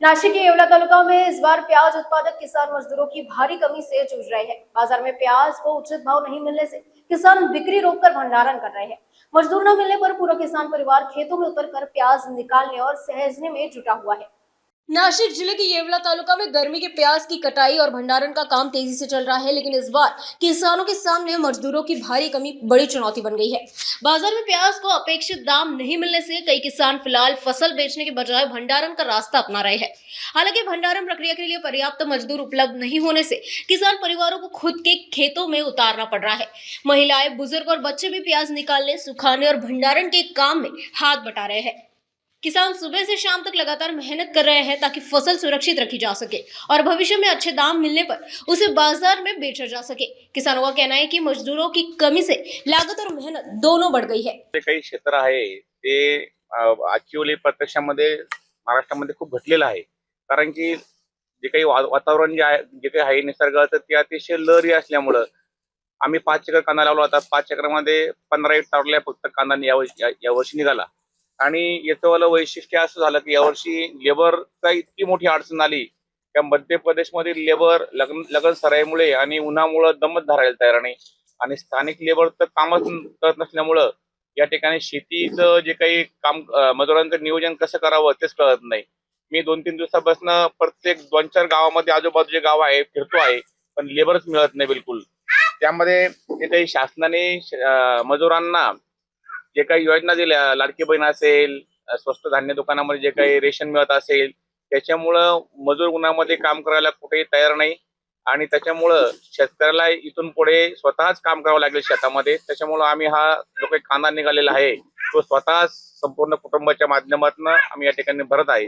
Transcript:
नासिक के येवला तालुका में इस बार प्याज उत्पादक किसान मजदूरों की भारी कमी से जूझ रहे हैं। बाजार में प्याज को उचित भाव नहीं मिलने से किसान बिक्री रोककर भंडारण कर रहे हैं। मजदूर न मिलने पर पूरा किसान परिवार खेतों में उतरकर प्याज निकालने और सहेजने में जुटा हुआ है। नासिक जिले के येवला तालुका में गर्मी के प्याज की कटाई और भंडारण का काम तेजी से चल रहा है, लेकिन इस बार किसानों के सामने मजदूरों की भारी कमी बड़ी चुनौती बन गई है। बाजार में प्याज को अपेक्षित दाम नहीं मिलने से कई किसान फिलहाल फसल बेचने के बजाय भंडारण का रास्ता अपना रहे हैं। हालांकि भंडारण प्रक्रिया के लिए पर्याप्त मजदूर उपलब्ध नहीं होने से किसान परिवारों को खुद के खेतों में उतारना पड़ रहा है। महिलाएं, बुजुर्ग और बच्चे भी प्याज निकालने, सुखाने और भंडारण के काम में हाथ बटा रहे हैं। किसान सुबह से शाम तक लगातार मेहनत कर रहे हैं ताकि फसल सुरक्षित रखी जा सके और भविष्य में अच्छे दाम मिलने पर उसे बाजार में बेचा जा सके। किसानों का कहना है कि मजदूरों की कमी से लागत और मेहनत दोनों बढ़ गई है। काही क्षेत्र आहे ते ऍक्च्युअली प्रत्यक्षामध्ये महाराष्ट्रामध्ये खूप घटलेलं आहे, कारण की जे काही वातावरण जे काही आहे निसर्गाचं ते अतिशय लहरी असल्यामुळं आम्ही 5 एकर कांदा लावला होता। 5 एकरमध्ये 15 हेक्टरला फक्त कांदा यावर्षी निघाला आणि याचं वालं वैशिष्ट्य असं झालं की यावर्षी लेबरचा इतकी मोठी अडचण आली की मध्य प्रदेशमधील लेबर लगन सराईमुळे आणि उन्हामुळे दमच धरायला तयार नाही आणि स्थानिक लेबर तर कामच करत नसल्यामुळं या ठिकाणी शेतीचं जे काही काम मजुरांचं नियोजन कसं करावं तेच कळत नाही। मी 2-3 दिवसापासून प्रत्येक 2-4 गावामध्ये आजूबाजूचे गाव आहे फिरतो आहे, पण लेबरच मिळत नाही बिलकुल। त्यामध्ये जे काही शासनाने मजुरांना जे काही योजना दिल्या, लाडकी बहीण असेल, स्वस्त धान्य दुकानामध्ये जे काही रेशन मिळत असेल, त्याच्यामुळं मजूर उन्हामध्ये काम करायला कुठेही तयार नाही आणि त्याच्यामुळं शेतकऱ्याला इथून पुढे स्वतःच काम करावं लागेल शेतामध्ये। त्याच्यामुळं आम्ही हा जो काही कांदा निघालेला आहे तो स्वतःच संपूर्ण कुटुंबाच्या माध्यमातून आम्ही या ठिकाणी भरत आहे।